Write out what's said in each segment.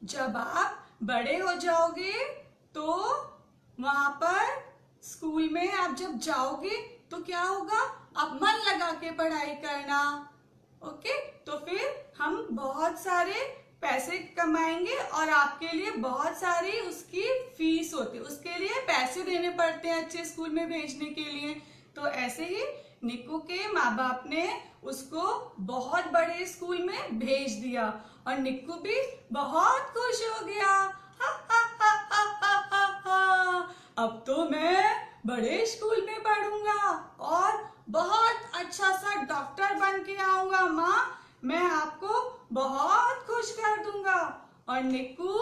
जब आप बड़े हो जाओगे तो वहां पर स्कूल में आप जब जाओगे तो क्या होगा, आप मन लगा के पढ़ाई करना। ओके, तो फिर हम बहुत सारे पैसे कमाएंगे और आपके लिए बहुत सारी उसकी फीस होती है, उसके लिए पैसे देने पड़ते हैं अच्छे स्कूल में भेजने के लिए। तो ऐसे ही निक्कू के माँ बाप ने उसको बहुत बड़े स्कूल में भेज दिया और निक्कू भी बहुत खुश हो गया। हा हा हा हा हा हा हा। अब तो मैं बड़े स्कूल में पढ़ूंगा और बहुत अच्छा सा डॉक्टर बन के आऊंगा। माँ, मैं आपको बहुत खुश कर दूंगा। और निक्कू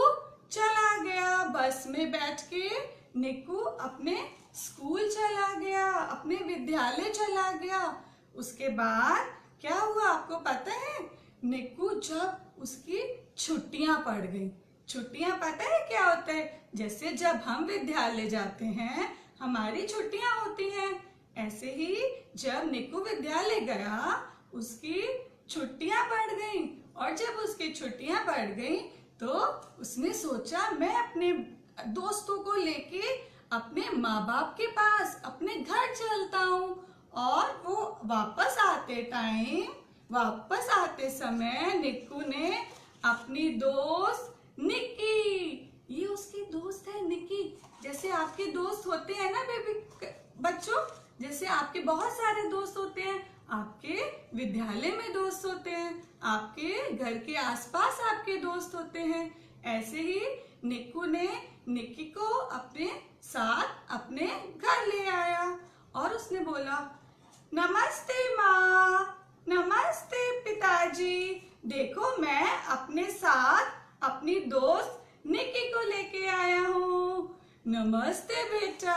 चला गया, बस में बैठ के निक्कू अपने स्कूल चला गया, अपने विद्यालय चला गया। उसके बाद क्या हुआ आपको पता है? निक्कू जब उसकी छुट्टियां पड़ गई, छुट्टियां पता है क्या होता है? जैसे जब हम विद्यालय जाते हैं हमारी छुट्टियां होती हैं, ऐसे ही जब निक्कू विद्यालय गया उसकी छुट्टियां पड़ गई। और जब उसकी छुट्टियां पड़ गई तो उसने सोचा मैं अपने दोस्तों को लेके अपने माँ बाप के पास अपने घर चलता हूँ। और वो वापस आते समय निक्कू ने अपनी दोस्त निक्की, ये उसकी दोस्त है निक्की, जैसे आपके दोस्त होते हैं ना बेबी बच्चों, जैसे आपके बहुत सारे दोस्त होते हैं, आपके विद्यालय में दोस्त होते हैं, आपके घर के आसपास आपके दोस्त होते हैं, ऐसे ही निक्कू ने निक्की को अपने साथ अपने घर ले आया और उसने बोला, नमस्ते माँ, नमस्ते पिताजी, देखो मैं अपने साथ अपनी दोस्त निक्की को लेके आया हूँ। नमस्ते बेटा,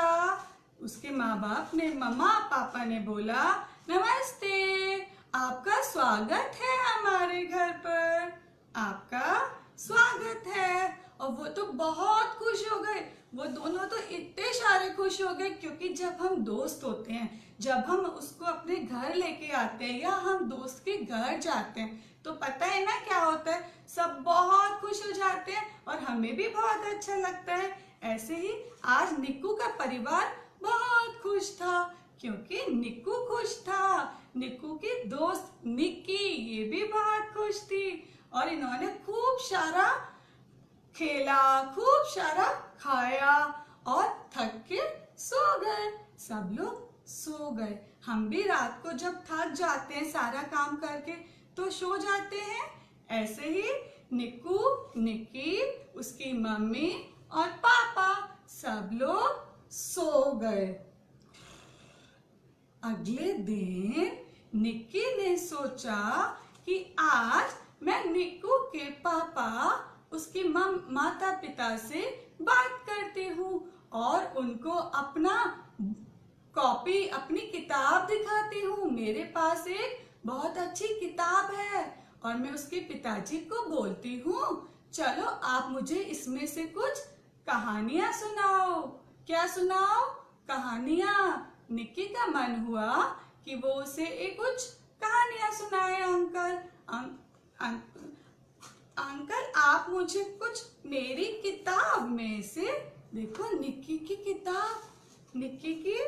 उसके माँ बाप ने, मम्मा पापा ने बोला, नमस्ते, आपका स्वागत है हमारे घर पर, आपका स्वागत है। और वो तो बहुत खुश हो गए, वो दोनों तो इतने सारे खुश हो गए, क्योंकि जब हम दोस्त होते हैं, जब हम उसको अपने घर लेके आते हैं या हम दोस्त के घर जाते हैं तो पता है ना क्या होता है, सब बहुत खुश हो जाते हैं और हमें भी बहुत अच्छा लगता है। ऐसे ही आज निक्कू का परिवार बहुत खुश था, क्योंकि निक्कू खुश था, निक्कू की दोस्त निक्की ये भी बहुत खुश थी और इन्होंने खूब सारा खेला, खूब सारा खाया और थक के सो गए। सब लोग सो गए। हम भी रात को जब थक जाते हैं सारा काम करके तो सो जाते हैं। ऐसे ही निक्कू, निक्की, उसकी मम्मी और पापा सब लोग सो गए। अगले दिन निक्की ने सोचा कि आज मैं निक्कू के पापा, उसके माता पिता से बात करती हूँ और उनको अपना कॉपी, अपनी किताब दिखाती हूँ। मेरे पास एक बहुत अच्छी किताब है और मैं उसके पिताजी को बोलती हूँ, चलो आप मुझे इसमें से कुछ कहानियां सुनाओ। क्या सुनाओ? कहानियां। निक्की का मन हुआ कि वो उसे एक कुछ कहानियां सुनाए। अंकल आप मुझे कुछ मेरी किताब में से, देखो निक्की की किताब, निक्की की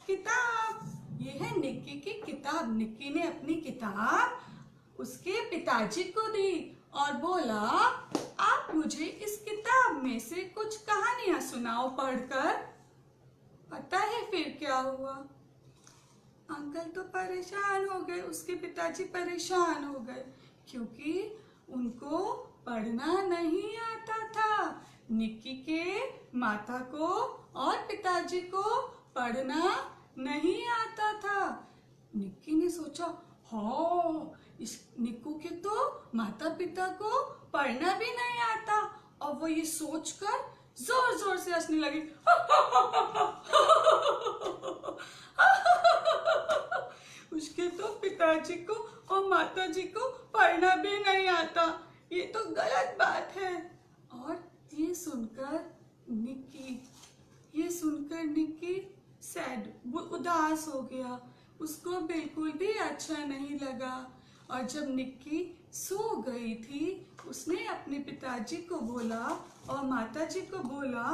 किताब, ये है निक्की की किताब। निक्की ने अपनी किताब उसके पिताजी को दी और बोला, आप मुझे इस किताब में से कुछ कहानियां सुनाओ पढ़कर। पता है फिर क्या हुआ? अंकल तो परेशान हो गए, उसके पिताजी परेशान हो गए, क्योंकि उनको पढ़ना नहीं आता था। निक्की के माता को और पिताजी को पढ़ना नहीं आता था। निक्की ने सोचा, हाँ, इस निक्कू के तो माता पिता को पढ़ना भी नहीं आता, और वो ये सोचकर जोर जोर से हंसने लगी। उसके तो पिताजी को और माताजी को पढ़ना भी नहीं आता, ये तो गलत बात है। और ये सुनकर निक्की सैड, उदास हो गया। उसको बिल्कुल भी अच्छा नहीं लगा और जब निक्की सो गई थी, उसने अपने पिताजी को बोला और माताजी को बोला,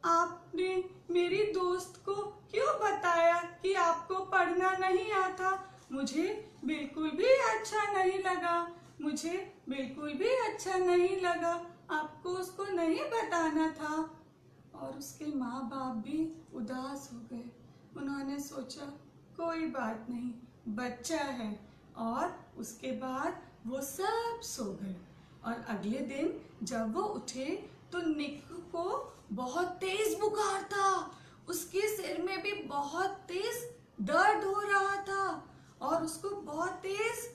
आपने मेरी दोस्त को क्यों बताया कि आपको पढ़ना नहीं आता? मुझे बिल्कुल भी अच्छा नहीं लगा, मुझे बिल्कुल भी अच्छा नहीं लगा, आपको उसको नहीं बताना था। और उसके माँ बाप भी उदास हो गए। उन्होंने सोचा कोई बात नहीं, बच्चा है। और उसके बाद वो सब सो गए। और अगले दिन जब वो उठे तो निक्की को बहुत तेज बुखार था, उसके सिर में भी बहुत तेज दर्द हो रहा था और उसको बहुत तेज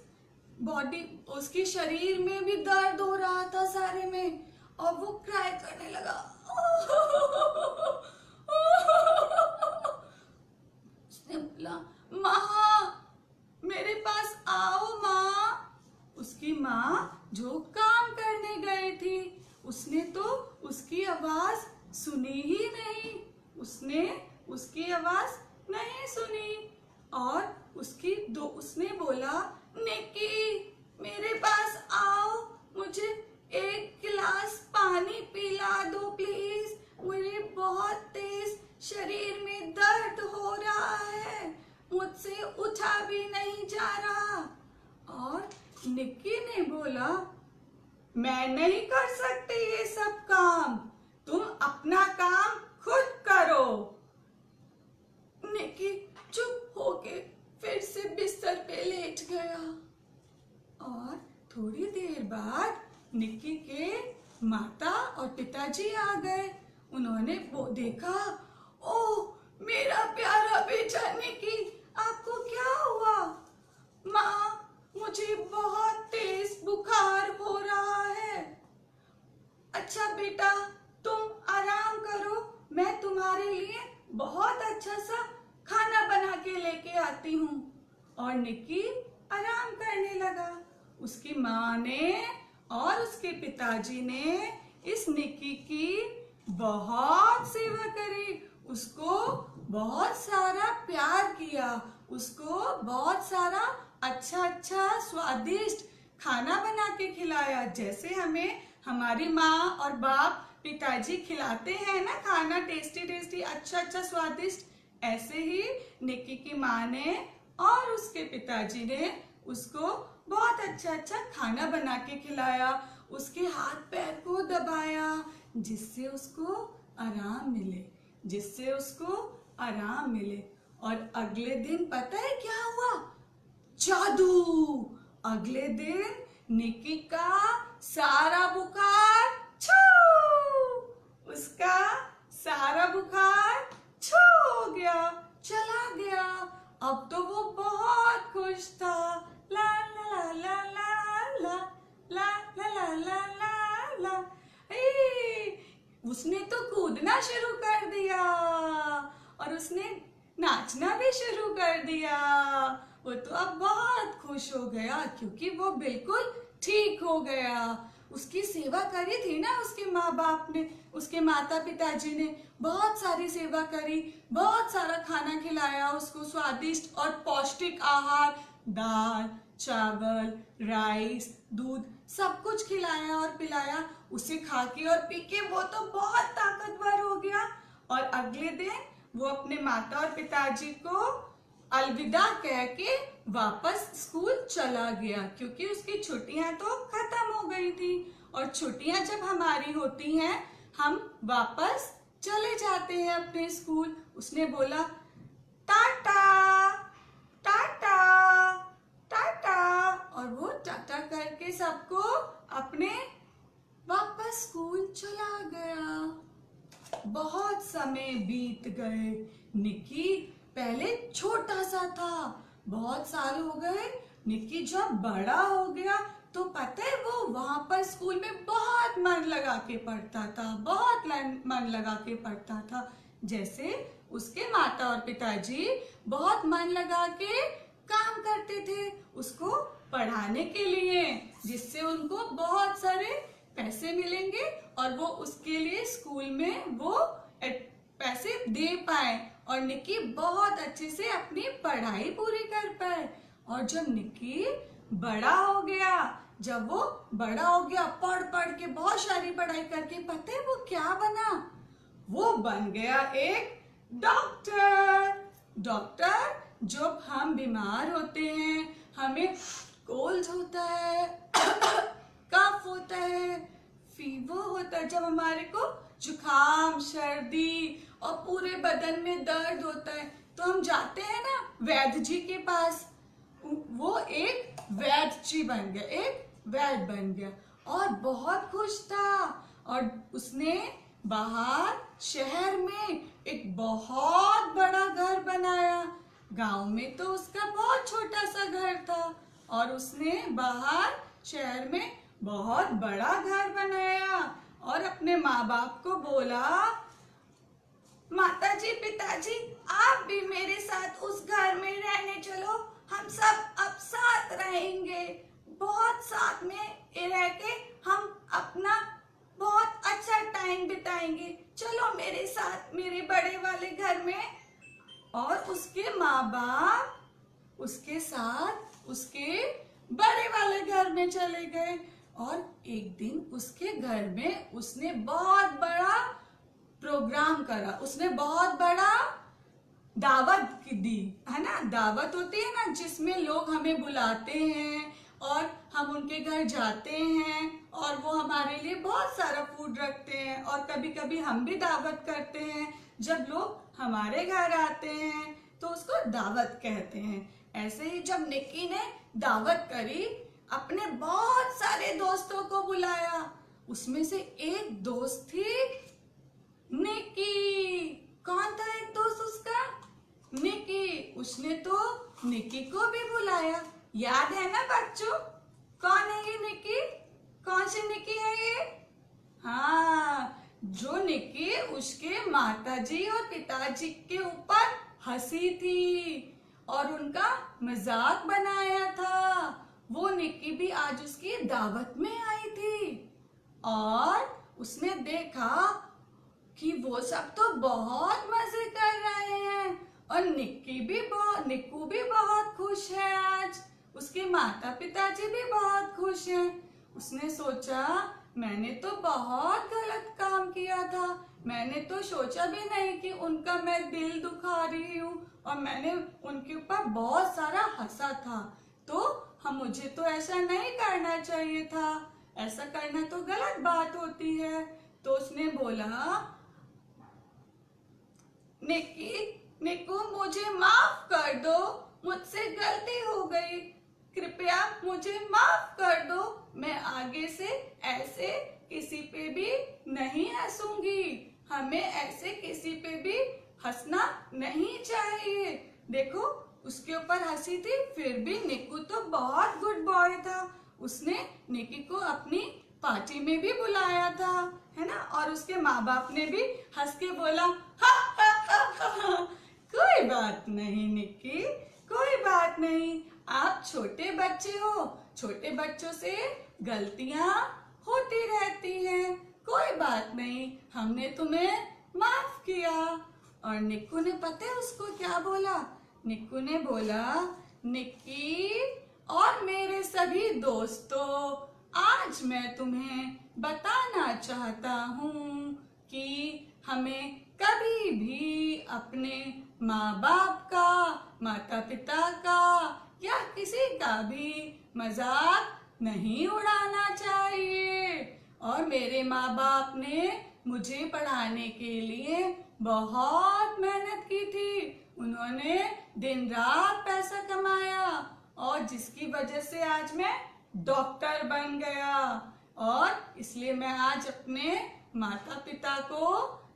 बॉडी, उसके शरीर में भी दर्द हो रहा था सारे में। और वो क्राई करने लगा। उसने बोला, माँ मेरे पास आओ माँ। उसकी माँ जो काम करने गई थी, उसने तो उसकी आवाज सुनी ही नहीं, उसने उसकी आवाज नहीं सुनी। और उसने बोला, निक्की मेरे पास आओ, मुझे एक गिलास पानी पिला दो प्लीज, मुझे बहुत तेज शरीर में दर्द हो रहा है, मुझसे उठा भी नहीं जा रहा। और निक्की ने बोला, मैं नहीं कर सकती ये सब काम, तुम अपना काम खुद करो। निक्की चुप होके फिर से बिस्तर पे लेट गया। और थोड़ी देर बाद निक्की के माता और पिताजी आ गए। उन्होंने वो देखा, ओह मेरा प्यारा बेटा निक्की, आपको क्या हुआ? माँ मुझे बहुत तेज बुखार हो रहा है। अच्छा बेटा तुम आराम करो, मैं तुम्हारे लिए बहुत अच्छा सा खाना बना के लेके आती हूँ। और निक्की आराम करने लगा। उसकी माँ ने और उसके पिताजी ने इस निक्की की बहुत सेवा करी, उसको बहुत सारा प्यार किया, उसको बहुत सारा अच्छा अच्छा स्वादिष्ट खाना बना के खिलाया। जैसे हमें हमारी माँ और बाप पिताजी खिलाते हैं ना खाना, टेस्टी टेस्टी अच्छा अच्छा स्वादिष्ट, ऐसे ही निक्की की माँ ने और उसके पिताजी ने उसको बहुत अच्छा अच्छा खाना बना के खिलाया, उसके हाथ पैर को दबाया, जिससे उसको आराम मिले, जिससे उसको आराम मिले। और अगले दिन पता है क्या हुआ? जादू! अगले दिन निक्की का सारा बुखार उसका सारा बुखार हो गया, चला गया। अब तो वो बहुत खुश था। ला ला ला ला ला ला ला ला ला ला ला। उसने तो कूदना शुरू कर दिया और उसने नाचना भी शुरू कर दिया। वो तो अब बहुत खुश हो गया क्योंकि वो बिल्कुल ठीक हो गया। उसकी सेवा करी थी ना उसके माँ बाप ने, उसके माता पिताजी ने बहुत सारी सेवा करी, बहुत सारा खाना खिलाया उसको, स्वादिष्ट और पौष्टिक आहार, दाल चावल राइस दूध सब कुछ खिलाया और पिलाया। उसे खा के और पी के वो तो बहुत ताकतवर हो गया। और अगले दिन वो अपने माता और पिताजी को अलविदा कह के वापस स्कूल चला गया क्योंकि उसकी छुट्टियां तो खत्म हो गई थी। और छुट्टियां जब हमारी होती हैं हम वापस चले जाते हैं अपने स्कूल। उसने बोला टाटा टाटा टाटा, और वो टाटा करके सबको अपने वापस स्कूल चला गया। बहुत समय बीत गए। निक्की पहले छोटा सा था, बहुत साल हो गए। निक्की जब बड़ा हो गया तो पता है वो वहां पर स्कूल में बहुत मन लगा के पढ़ता था, बहुत मन लगा के पढ़ता था। जैसे उसके माता और पिताजी बहुत मन लगा के काम करते थे उसको पढ़ाने के लिए, जिससे उनको बहुत सारे पैसे मिलेंगे और वो उसके लिए स्कूल में वो पैसे दे पाए और निक्की बहुत अच्छे से अपनी पढ़ाई पूरी कर पाए। और जब निक्की बड़ा हो गया। जब वो बड़ा हो गया, पढ़ पढ़ के बहुत सारी पढ़ाई करके, पता है वो क्या बना? वो बन गया एक डॉक्टर। डॉक्टर, जब हम बीमार होते हैं, हमें कोल्ड होता है, कफ होता है, फीवर होता है, जब हमारे को जुकाम, सर्दी और पूरे बदन में दर्द होता है, तो हम जाते हैं ना वैद्य जी के पास। वो एक वैद्य जी बन गया, एक वैद्य बन गया और बहुत खुश था। और उसने बाहर शहर में एक बहुत बड़ा घर बनाया। गांव में तो उसका बहुत छोटा सा घर था और उसने बाहर शहर में बहुत बड़ा घर बनाया और अपने माँ बाप को बोला, माताजी, पिताजी, आप भी मेरे साथ उस घर में रहने चलो, हम सब अब साथ रहेंगे, बहुत साथ में रह के हम अपना बहुत अच्छा टाइम बिताएंगे, चलो मेरे साथ मेरे बड़े वाले घर में। और उसके माँ बाप उसके साथ उसके बड़े वाले घर में चले गए और एक दिन उसके घर में उसने बहुत बड़ा प्रोग्राम करा, उसने बहुत बड़ा दावत दी, है ना। दावत होती है ना जिसमें लोग हमें बुलाते हैं और हम उनके घर जाते हैं और वो हमारे लिए बहुत सारा फूड रखते हैं और कभी कभी हम भी दावत करते हैं। जब लोग हमारे घर आते हैं तो उसको दावत कहते हैं। ऐसे ही जब निक्की ने दावत करी, अपने बहुत सारे दोस्तों को बुलाया, उसमें से एक दोस्त थी निक्की। कौन था एक दोस्त उसका? निक्की। उसने तो निक्की को भी बुलाया, याद है ना बच्चों? कौन है ये निक्की? कौन सी निक्की है ये? हाँ, जो निक्की उसके माताजी और पिताजी के ऊपर हंसी थी और उनका मजाक बनाया था, वो निक्की भी आज उसकी दावत में आई थी। और उसने देखा कि वो सब तो बहुत मजे कर रहे हैं और निक्कू भी बहुत खुश है आज, उसके माता पिताजी भी बहुत खुश हैं। उसने सोचा, मैंने तो बहुत गलत काम किया था, मैंने तो सोचा भी नहीं कि उनका मैं दिल दुखा रही हूँ और मैंने उनके ऊपर बहुत सारा हंसा था, तो मुझे तो ऐसा नहीं करना चाहिए था, ऐसा करना तो गलत बात होती है। तो उसने बोला, निक्कू मुझे माफ कर दो, मुझसे गलती हो गई, कृपया मुझे माफ कर दो, मैं आगे से ऐसे किसी पे भी नहीं हंसूंगी, हमें ऐसे किसी पे भी हंसना नहीं चाहिए। देखो उसके ऊपर हंसी थी, फिर भी निक्कू तो बहुत गुड बॉय था, उसने निक्की को अपनी पार्टी में भी बुलाया था, है ना। और उसके माँ बाप ने भी हंस के बोला, हा, हा, हा, हा, हा। कोई बात नहीं निक्की, कोई बात नहीं, आप छोटे बच्चे हो, छोटे बच्चों से गलतियां होती रहती हैं, कोई बात नहीं, हमने तुम्हें माफ किया। और निक्कू ने पता है उसको क्या बोला? निक्कू ने बोला, निक्की और मेरे सभी दोस्तों, आज मैं तुम्हें बताना चाहता हूँ कि हमें कभी भी अपने माँ बाप का, माता पिता का या किसी का भी मजाक नहीं उड़ाना चाहिए। और मेरे माँ बाप ने मुझे पढ़ाने के लिए बहुत मेहनत की थी, उन्होंने दिन रात पैसा कमाया और जिसकी वजह से आज मैं डॉक्टर बन गया। और इसलिए मैं आज अपने माता पिता को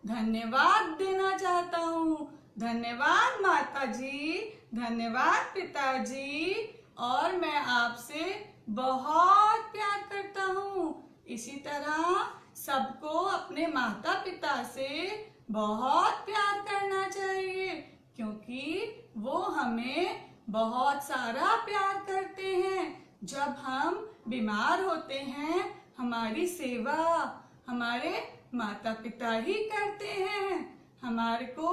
धन्यवाद देना चाहता हूँ। धन्यवाद माता जी, धन्यवाद पिताजी, और मैं आपसे बहुत प्यार करता हूँ। इसी तरह सबको अपने माता पिता से बहुत प्यार करना चाहिए, क्योंकि वो हमें बहुत सारा प्यार करते हैं। जब हम बीमार होते हैं, हमारी सेवा हमारे माता पिता ही करते हैं। हमारे को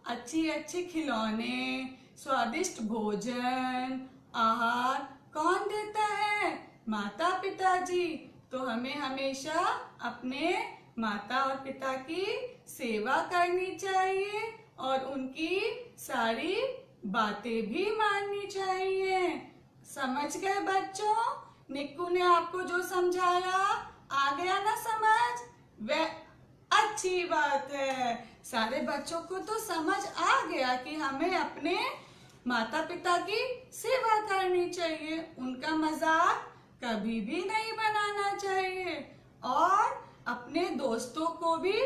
अच्छी अच्छी खिलौने, स्वादिष्ट भोजन, आहार, कौन देता है? माता पिता जी। तो हमें हमेशा अपने माता और पिता की सेवा करनी चाहिए और उनकी सारी बातें भी माननी चाहिए। समझ गए बच्चों? निक्कू ने आपको जो समझाया आ गया ना समझ? वह अच्छी बात है। सारे बच्चों को तो समझ आ गया कि हमें अपने माता पिता की सेवा करनी चाहिए, उनका मजाक कभी भी नहीं बनाना चाहिए और अपने दोस्तों को भी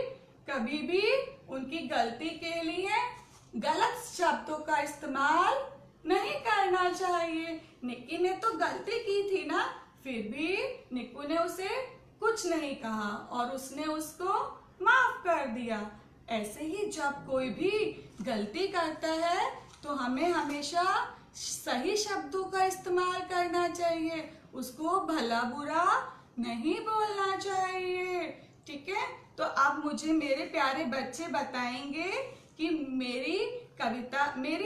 कभी भी उनकी गलती के लिए गलत शब्दों का इस्तेमाल नहीं करना चाहिए। निक्की ने तो गलती की थी ना, फिर भी निक्कू ने उसे कुछ नहीं कहा और उसने उसको माफ कर दिया। ऐसे ही जब कोई भी गलती करता है तो हमें हमेशा सही शब्दों का इस्तेमाल करना चाहिए, उसको भला बुरा नहीं बोलना चाहिए। ठीक है, तो अब मुझे मेरे प्यारे बच्चे बताएंगे कि मेरी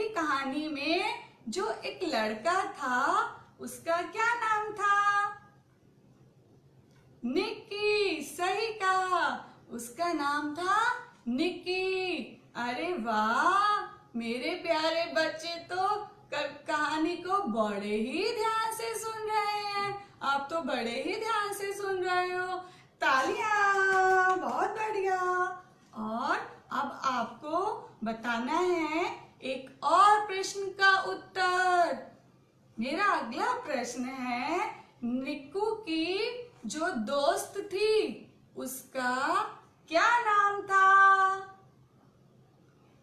कहानी में जो एक लड़का था उसका क्या नाम था? निक्की। सही कहा, उसका नाम था निक्की। अरे वाह, मेरे प्यारे बच्चे तो कहानी को बड़े ही ध्यान से सुन रहे हैं। आप तो बड़े ही ध्यान से सुन रहे हो। तालियां, बहुत बढ़िया। और अब आपको बताना है एक और प्रश्न का उत्तर। मेरा अगला प्रश्न है, निक्कू की जो दोस्त थी उसका क्या नाम था?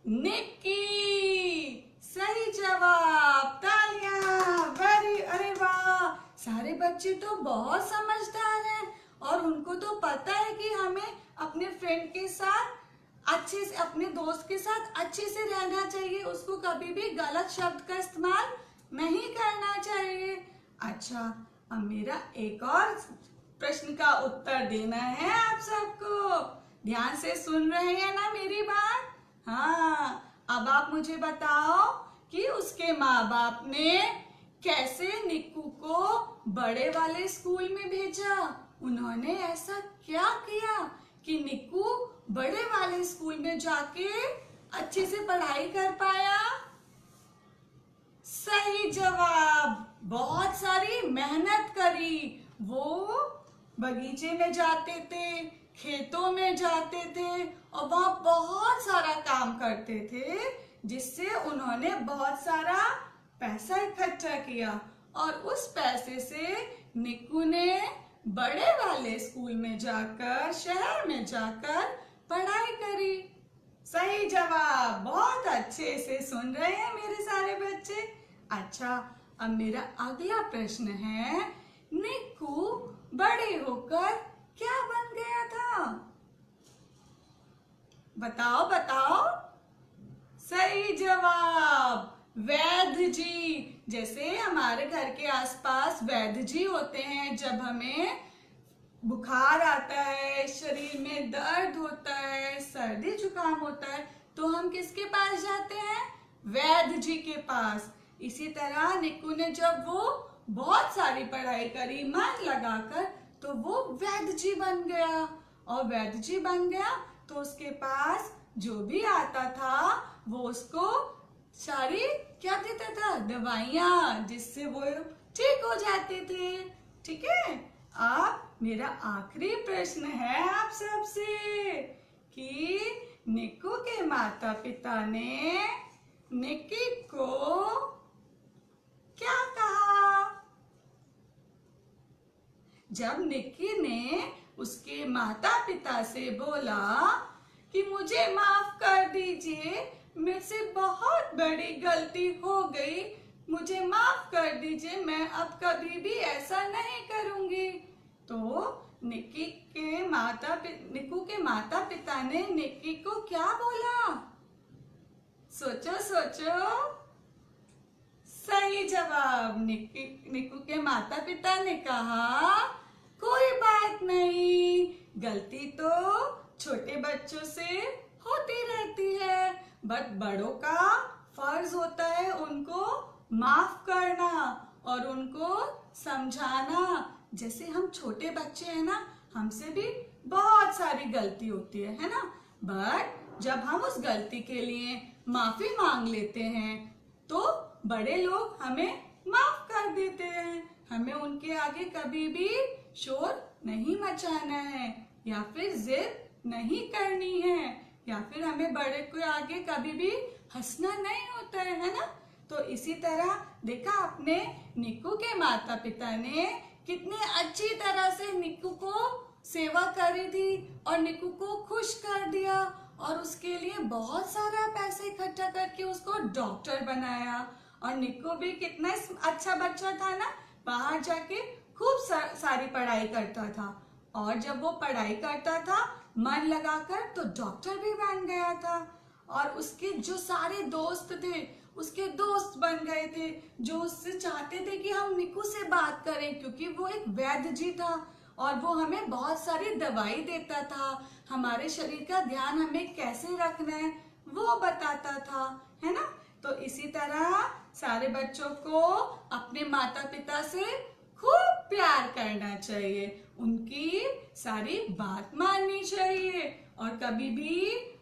निक्की। सही जवाब, तालियां। अरे वाह, सारे बच्चे तो बहुत समझदार हैं और उनको तो पता है कि हमें अपने फ्रेंड के साथ अच्छे से, अपने दोस्त के साथ अच्छे से रहना चाहिए, उसको कभी भी गलत शब्द का इस्तेमाल नहीं करना चाहिए। अच्छा, अब मेरा एक और प्रश्न का उत्तर देना है आप सबको। ध्यान से सुन रहे हैं ना मेरी बात? हाँ, अब आप मुझे बताओ कि उसके माँ बाप ने कैसे निक्कू को बड़े वाले स्कूल में भेजा। उन्होंने ऐसा क्या किया कि निक्कू बड़े वाले स्कूल में जाके अच्छे से पढ़ाई कर पाया? सही जवाब, बहुत सारी मेहनत करी। वो बगीचे में जाते थे, खेतों में जाते थे और वहां बहुत सारा काम करते थे, जिससे उन्होंने बहुत सारा पैसा इकट्ठा किया और उस पैसे से निक्कू ने बड़े वाले स्कूल में जाकर, शहर में जाकर पढ़ाई करी। सही जवाब, बहुत अच्छे से सुन रहे हैं मेरे सारे बच्चे। अच्छा, अब मेरा अगला प्रश्न है, निक्कू बड़े होकर क्या बन गया था? बताओ बताओ। सही जवाब, वैद्य जी। जैसे हमारे घर के आसपास वैद्य जी होते हैं, जब हमें बुखार आता है, शरीर में दर्द होता है, सर्दी जुकाम होता है, तो हम किसके पास जाते हैं? वैद्य जी के पास। इसी तरह निक्कू ने जब वो बहुत सारी पढ़ाई करी मन लगाकर, तो वो वैद्य जी बन गया और वैद्य जी बन गया तो उसके पास जो भी आता था वो उसको सारी क्या देता था? दवाइयाँ, जिससे वो ठीक हो जाते थे। ठीक है, अब मेरा आखिरी प्रश्न है आप सबसे कि निक्कू के माता पिता ने निक्की को क्या कहा? जब निक्की ने उसके माता पिता से बोला कि मुझे माफ कर दीजिए, मुझसे बहुत बड़ी गलती हो गई, मुझे माफ कर दीजिए, मैं अब कभी भी ऐसा नहीं करूंगी, तो निक्कू के माता पिता ने निक्की को क्या बोला? सोचो सोचो। सही जवाब, निक्कू के माता पिता ने कहा, कोई बात नहीं, गलती तो छोटे बच्चों से होती रहती है, बट बड़ों का फर्ज होता है उनको माफ करना और उनको समझाना। जैसे हम छोटे बच्चे हैं ना, हमसे भी बहुत सारी गलती होती है ना। बट जब हम उस गलती के लिए माफी मांग लेते हैं तो बड़े लोग हमें माफ कर देते हैं। हमें उनके आगे कभी भी शोर नहीं मचाना है, या फिर जिद नहीं करनी है, या फिर हमें बड़े के आगे कभी भी हंसना नहीं होता है ना। तो इसी तरह देखा आपने, निक्कू के माता पिता ने कितनी अच्छी तरह से निक्कू को सेवा करी थी और निक्कू को खुश कर दिया, और उसके लिए बहुत सारा पैसे इकट्ठा करके उसको डॉक्टर बनाया। और निक्कू भी कितना अच्छा बच्चा था ना, बाहर जाके खूब सारी पढ़ाई करता था, और जब वो पढ़ाई करता था मन लगाकर तो डॉक्टर भी बन गया था। और उसके जो सारे दोस्त थे उसके दोस्त बन गए थे, जो उससे चाहते थे कि हम निक्कू से बात करें, क्योंकि वो एक वैद्य जी था और वो हमें बहुत सारी दवाई देता था, हमारे शरीर का ध्यान हमें कैसे रखना है वो बताता था, है ना। तो इसी तरह सारे बच्चों को अपने माता पिता से खूब प्यार करना चाहिए, उनकी सारी बात माननी चाहिए, और कभी भी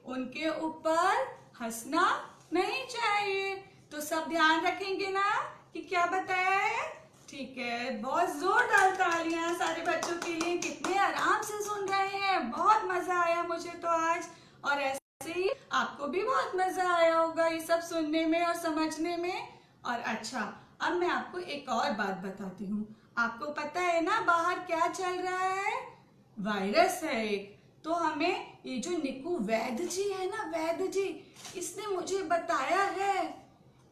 उनके ऊपर हंसना नहीं चाहिए। तो सब ध्यान रखेंगे ना कि क्या बताया है? ठीक है, बहुत जोरदार तालियां सारे बच्चों के लिए, कितने आराम से सुन रहे हैं। बहुत मजा आया मुझे तो आज, और ऐसे ही आपको भी बहुत मजा आया होगा ये सब सुनने में और समझने में। और अच्छा, अब मैं आपको एक और बात बताती हूँ। आपको पता है ना बाहर क्या चल रहा है? वायरस है एक। तो हमें ये जो निक्कू वैद्य जी है ना, वैद्य जी, इसने मुझे बताया है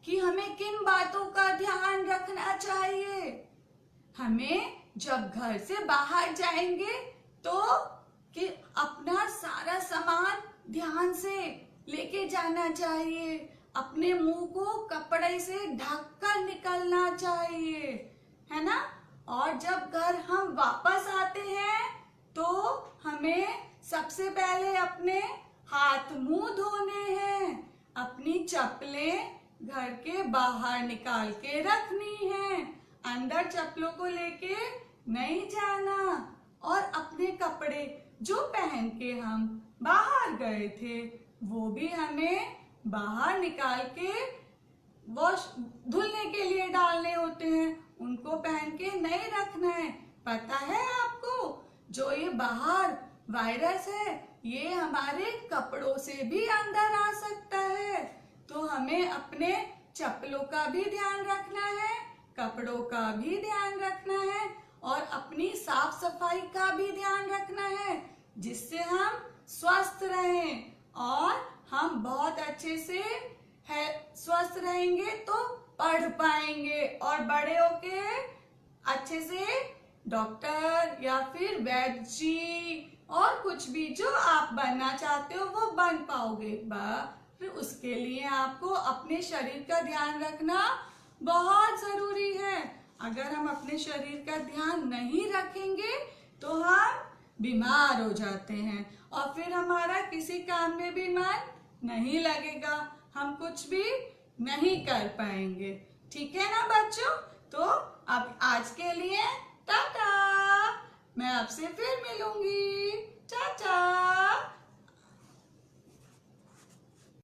कि हमें किन बातों का ध्यान रखना चाहिए। हमें जब घर से बाहर जाएंगे तो कि अपना सारा सामान ध्यान से लेके जाना चाहिए, अपने मुंह को कपड़े से ढक कर निकलना चाहिए, है ना। और जब घर हम वापस आते हैं तो हमें सबसे पहले अपने हाथ मुंह धोने हैं, अपनी चप्पलें घर के बाहर निकाल के रखनी है, अंदर चप्पलों को लेके नहीं जाना, और अपने कपड़े जो पहन के हम बाहर गए थे वो भी हमें बाहर निकाल के वॉश धुलने के लिए डालने होते हैं, उनको पहन के नहीं रखना है। पता है आपको, जो ये बाहर वायरस है ये हमारे कपड़ों से भी अंदर आ सकता है। तो हमें अपने चप्पलों का भी ध्यान रखना है, कपड़ों का भी ध्यान रखना है, और अपनी साफ सफाई का भी ध्यान रखना है, जिससे हम स्वस्थ रहें। और हम बहुत अच्छे से स्वस्थ रहेंगे तो पढ़ पाएंगे, और बड़े होके अच्छे से डॉक्टर या फिर वैद्य जी और कुछ भी जो आप बनना चाहते हो वो बन पाओगे। फिर उसके लिए आपको अपने शरीर का ध्यान रखना बहुत जरूरी है। अगर हम अपने शरीर का ध्यान नहीं रखेंगे तो हम बीमार हो जाते हैं, और फिर हमारा किसी काम में भी मन नहीं लगेगा, हम कुछ भी नहीं कर पाएंगे। ठीक है ना बच्चों? तो अब आज के लिए टाटा, मैं आपसे फिर मिलूंगी। टाटा।